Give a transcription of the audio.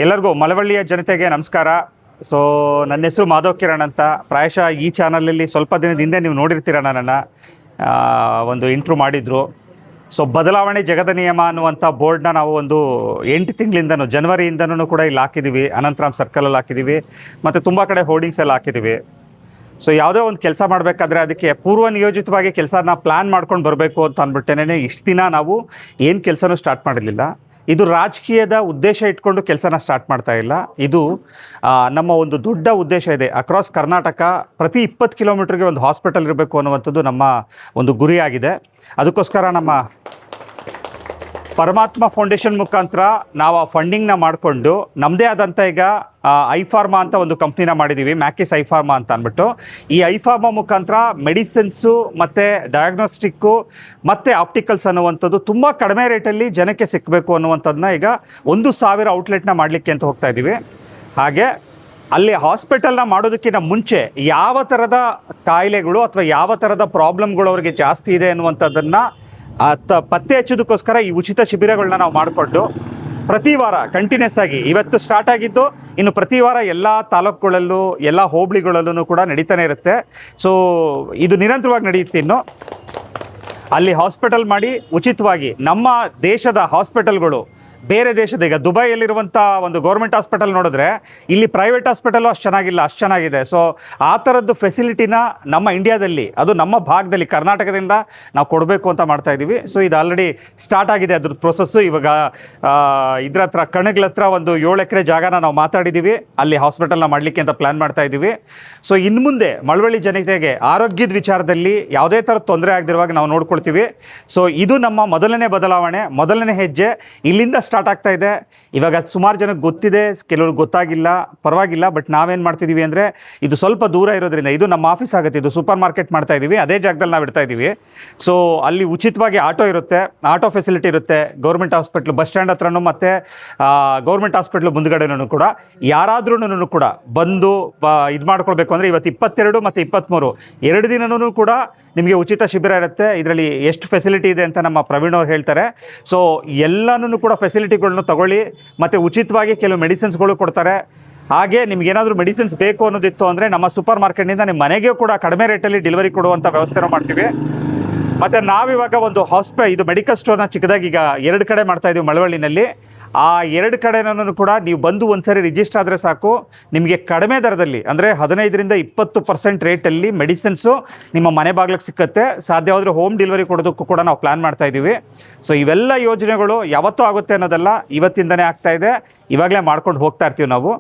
ಎಲ್ಲರಿಗೂ ಮಳವಳ್ಳಿಯ ಜನತೆಗೆ ನಮಸ್ಕಾರ. ಸೊ ನನ್ನ ಹೆಸರು ಮಾಧವ್ ಕಿರಣ್ ಅಂತ. ಪ್ರಾಯಶಃ ಈ ಚಾನಲಲ್ಲಿ ಸ್ವಲ್ಪ ದಿನದ ಹಿಂದೆ ನೀವು ನೋಡಿರ್ತೀರ, ನನ್ನನ್ನು ಒಂದು ಇಂಟ್ರೂ ಮಾಡಿದರು. ಸೊ ಬದಲಾವಣೆ ಜಗದ ನಿಯಮ ಅನ್ನುವಂಥ ಬೋರ್ಡ್ನ ನಾವು ಒಂದು 8 ತಿಂಗಳಿಂದನೂ ಜನವರಿಯಿಂದನೂ ಕೂಡ ಇಲ್ಲಿ ಹಾಕಿದ್ದೀವಿ. ಅನಂತರಾಮ್ ಸರ್ಕಲಲ್ಲಿ ಹಾಕಿದ್ದೀವಿ ಮತ್ತು ತುಂಬ ಕಡೆ ಹೋರ್ಡಿಂಗ್ಸ್ ಎಲ್ಲ ಹಾಕಿದ್ದೀವಿ. ಸೊ ಯಾವುದೇ ಒಂದು ಕೆಲಸ ಮಾಡಬೇಕಾದ್ರೆ ಅದಕ್ಕೆ ಪೂರ್ವ ನಿಯೋಜಿತವಾಗಿ ಕೆಲಸನ ಪ್ಲ್ಯಾನ್ ಮಾಡ್ಕೊಂಡು ಬರಬೇಕು ಅಂತ ಅಂದ್ಬಿಟ್ಟೇನೆ ಇಷ್ಟು ದಿನ ನಾವು ಏನು ಕೆಲಸನೂ ಸ್ಟಾರ್ಟ್ ಮಾಡಿರಲಿಲ್ಲ. ಇದು ರಾಜಕೀಯದ ಉದ್ದೇಶ ಇಟ್ಕೊಂಡು ಕೆಲಸನ ಸ್ಟಾರ್ಟ್ ಮಾಡ್ತಾ ಇಲ್ಲ. ಇದು ನಮ್ಮ ಒಂದು ದೊಡ್ಡ ಉದ್ದೇಶ ಇದೆ. ಅಕ್ರಾಸ್ ಕರ್ನಾಟಕ ಪ್ರತಿ 20 ಕಿಲೋಮೀಟ್ರಿಗೆ ಒಂದು ಹಾಸ್ಪಿಟಲ್ ಇರಬೇಕು ಅನ್ನುವಂಥದ್ದು ನಮ್ಮ ಒಂದು ಗುರಿಯಾಗಿದೆ. ಅದಕ್ಕೋಸ್ಕರ ನಮ್ಮ ಪರಮಾತ್ಮ ಫೌಂಡೇಶನ್ ಮುಖಾಂತರ ನಾವು ಆ ಫಂಡಿಂಗ್ನ ಮಾಡಿಕೊಂಡು ನಮ್ಮದೇ ಆದಂಥ ಈಗ ಐಫಾರ್ಮಾ ಅಂತ ಒಂದು ಕಂಪ್ನಿನ ಮಾಡಿದ್ದೀವಿ, ಮ್ಯಾಕಿಸ್ ಐಫಾರ್ಮಾ ಅಂತ ಅಂದ್ಬಿಟ್ಟು. ಈ ಐಫಾರ್ಮಾ ಮುಖಾಂತರ ಮೆಡಿಸಿನ್ಸು ಮತ್ತು ಡಯಾಗ್ನೋಸ್ಟಿಕ್ಕು ಮತ್ತು ಆಪ್ಟಿಕಲ್ಸ್ ಅನ್ನುವಂಥದ್ದು ತುಂಬ ಕಡಿಮೆ ರೇಟಲ್ಲಿ ಜನಕ್ಕೆ ಸಿಕ್ಕಬೇಕು ಅನ್ನುವಂಥದ್ದನ್ನ ಈಗ 1,000 ಔಟ್ಲೆಟ್ನ ಮಾಡಲಿಕ್ಕೆ ಅಂತ ಹೋಗ್ತಾ ಇದ್ದೀವಿ. ಹಾಗೆ ಅಲ್ಲಿ ಹಾಸ್ಪಿಟಲ್ನ ಮಾಡೋದಕ್ಕಿಂತ ಮುಂಚೆ ಯಾವ ಥರದ ಕಾಯಿಲೆಗಳು ಅಥವಾ ಯಾವ ಥರದ ಪ್ರಾಬ್ಲಮ್ಗಳು ಅವರಿಗೆ ಜಾಸ್ತಿ ಇದೆ ಅನ್ನುವಂಥದ್ದನ್ನು ಪತ್ತೆ ಹಚ್ಚೋದಕ್ಕೋಸ್ಕರ ಈ ಉಚಿತ ಶಿಬಿರಗಳನ್ನ ನಾವು ಮಾಡಿಕೊಂಡು ಪ್ರತಿ ವಾರ ಕಂಟಿನ್ಯೂಸ್ ಆಗಿ ಇವತ್ತು ಸ್ಟಾರ್ಟ್ ಆಗಿದ್ದು ಇನ್ನು ಪ್ರತಿ ವಾರ ಎಲ್ಲ ತಾಲೂಕುಗಳಲ್ಲೂ ಎಲ್ಲ ಹೋಬಳಿಗಳಲ್ಲೂ ಕೂಡ ನಡೀತಾನೆ ಇರುತ್ತೆ. ಸೊ ಇದು ನಿರಂತರವಾಗಿ ನಡೆಯುತ್ತೆ. ಇನ್ನು ಅಲ್ಲಿ ಹಾಸ್ಪಿಟಲ್ ಮಾಡಿ ಉಚಿತವಾಗಿ ನಮ್ಮ ದೇಶದ ಹಾಸ್ಪಿಟಲ್ಗಳು ಬೇರೆ ದೇಶದ ಈಗ ದುಬೈಯಲ್ಲಿರುವಂಥ ಒಂದು ಗೌರ್ಮೆಂಟ್ ಹಾಸ್ಪಿಟಲ್ ನೋಡಿದ್ರೆ ಇಲ್ಲಿ ಪ್ರೈವೇಟ್ ಹಾಸ್ಪಿಟಲು ಅಷ್ಟು ಚೆನ್ನಾಗಿಲ್ಲ, ಅಷ್ಟು ಚೆನ್ನಾಗಿದೆ. ಸೊ ಆ ಥರದ್ದು ಫೆಸಿಲಿಟಿನ ನಮ್ಮ ಇಂಡಿಯಾದಲ್ಲಿ, ಅದು ನಮ್ಮ ಭಾಗದಲ್ಲಿ ಕರ್ನಾಟಕದಿಂದ ನಾವು ಕೊಡಬೇಕು ಅಂತ ಮಾಡ್ತಾಯಿದ್ದೀವಿ. ಸೊ ಇದು ಆಲ್ರೆಡಿ ಸ್ಟಾರ್ಟ್ ಆಗಿದೆ ಅದ್ರದ್ದು ಪ್ರೊಸೆಸ್ಸು. ಇವಾಗ ಇದ್ರ ಹತ್ರ ಕಣಗಳ ಹತ್ರ ಒಂದು 7 ಎಕರೆ ಜಾಗನ ನಾವು ಮಾತಾಡಿದ್ದೀವಿ, ಅಲ್ಲಿ ಹಾಸ್ಪಿಟಲ್ನ ಮಾಡಲಿಕ್ಕೆ ಅಂತ ಪ್ಲ್ಯಾನ್ ಮಾಡ್ತಾಯಿದ್ದೀವಿ. ಸೊ ಇನ್ನು ಮುಂದೆ ಮಳವಳ್ಳಿ ಜನತೆಗೆ ಆರೋಗ್ಯದ ವಿಚಾರದಲ್ಲಿ ಯಾವುದೇ ಥರದ ತೊಂದರೆ ಆಗದಿರುವಾಗ ನಾವು ನೋಡ್ಕೊಳ್ತೀವಿ. ಸೊ ಇದು ನಮ್ಮ ಮೊದಲನೇ ಬದಲಾವಣೆ, ಮೊದಲನೇ ಹೆಜ್ಜೆ ಇಲ್ಲಿಂದ ಸ್ಟಾರ್ಟ್ ಆಗ್ತಾ ಇದೆ. ಇವಾಗ ಸುಮಾರು ಜನಕ್ಕೆ ಗೊತ್ತಿದೆ, ಕೆಲವ್ರಿಗೆ ಗೊತ್ತಾಗಿಲ್ಲ, ಪರವಾಗಿಲ್ಲ. ಬಟ್ ನಾವೇನು ಮಾಡ್ತಿದ್ದೀವಿ ಅಂದರೆ ಇದು ಸ್ವಲ್ಪ ದೂರ ಇರೋದ್ರಿಂದ ಇದು ನಮ್ಮ ಆಫೀಸ್ ಆಗುತ್ತೆ, ಇದು ಸೂಪರ್ ಮಾರ್ಕೆಟ್ ಮಾಡ್ತಾ ಇದ್ದೀವಿ, ಅದೇ ಜಾಗದಲ್ಲಿ ನಾವು ಇಡ್ತಾ ಇದ್ದೀವಿ. ಸೊ ಅಲ್ಲಿ ಉಚಿತವಾಗಿ ಆಟೋ ಇರುತ್ತೆ, ಆಟೋ ಫೆಸಿಲಿಟಿ ಇರುತ್ತೆ. ಗೌರ್ಮೆಂಟ್ ಹಾಸ್ಪಿಟ್ಲು ಬಸ್ ಸ್ಟ್ಯಾಂಡ್ ಹತ್ರನೂ ಮತ್ತು ಗೌರ್ಮೆಂಟ್ ಹಾಸ್ಪಿಟ್ಲು ಮುಂದ್ಗಡೆನೂ ಕೂಡ ಯಾರಾದ್ರೂ ಕೂಡ ಬಂದು ಇದು ಮಾಡ್ಕೊಳ್ಬೇಕು ಅಂದರೆ ಇವತ್ತು 22 ಮತ್ತು 23 2 ದಿನವೂ ಕೂಡ ನಿಮಗೆ ಉಚಿತ ಶಿಬಿರ ಇರುತ್ತೆ. ಇದರಲ್ಲಿ ಎಷ್ಟು ಫೆಸಿಲಿಟಿ ಇದೆ ಅಂತ ನಮ್ಮ ಪ್ರವೀಣ್ ಅವ್ರು ಹೇಳ್ತಾರೆ. ಸೊ ಎಲ್ಲನೂ ಕೂಡ ಫೆಸಿಲಿಟಿಗಳನ್ನ ತಗೊಳ್ಳಿ ಮತ್ತು ಉಚಿತವಾಗಿ ಕೆಲವು ಮೆಡಿಸಿನ್ಸ್ಗಳು ಕೊಡ್ತಾರೆ. ಹಾಗೆ ನಿಮ್ಗೇನಾದರೂ ಮೆಡಿಸಿನ್ಸ್ ಬೇಕು ಅನ್ನೋದಿತ್ತು ಅಂದರೆ ನಮ್ಮ ಸೂಪರ್ ಮಾರ್ಕೆಟ್ನಿಂದ ನಿಮ್ಮ ಮನೆಗೆ ಕೂಡ ಕಡಿಮೆ ರೇಟಲ್ಲಿ ಡೆಲಿವರಿ ಕೊಡುವಂಥ ವ್ಯವಸ್ಥೆನ ಮಾಡ್ತೀವಿ. ಮತ್ತು ನಾವಿವಾಗ ಒಂದು ಇದು ಮೆಡಿಕಲ್ ಸ್ಟೋರ್ನ ಚಿಕ್ಕದಾಗಿ ಈಗ 2 ಕಡೆ ಮಾಡ್ತಾಯಿದ್ದೀವಿ ಮಳವಳ್ಳಿನಲ್ಲಿ. ಆ 2 ಕಡೆನೂ ಕೂಡ ನೀವು ಬಂದು ಒಂದು ಸರಿ ರಿಜಿಸ್ಟರ್ ಆದರೆ ಸಾಕು, ನಿಮಗೆ ಕಡಿಮೆ ದರದಲ್ಲಿ ಅಂದರೆ 15ರಿಂದ 20% ರೇಟಲ್ಲಿ ಮೆಡಿಸಿನ್ಸು ನಿಮ್ಮ ಮನೆ ಬಾಗಿಲಿಗೆ ಸಿಕ್ಕತ್ತೆ. ಸಾಧ್ಯವಾದರೆ ಹೋಮ್ ಡೆಲಿವರಿ ಕೊಡೋದಕ್ಕೂ ಕೂಡ ನಾವು ಪ್ಲ್ಯಾನ್ ಮಾಡ್ತಾಯಿದ್ದೀವಿ. ಸೊ ಇವೆಲ್ಲ ಯೋಜನೆಗಳು ಯಾವತ್ತೂ ಆಗುತ್ತೆ ಅನ್ನೋದಲ್ಲ, ಇವತ್ತಿಂದನೇ ಆಗ್ತಾಯಿದೆ, ಇವಾಗಲೇ ಮಾಡ್ಕೊಂಡು ಹೋಗ್ತಾ ಇರ್ತೀವಿ ನಾವು.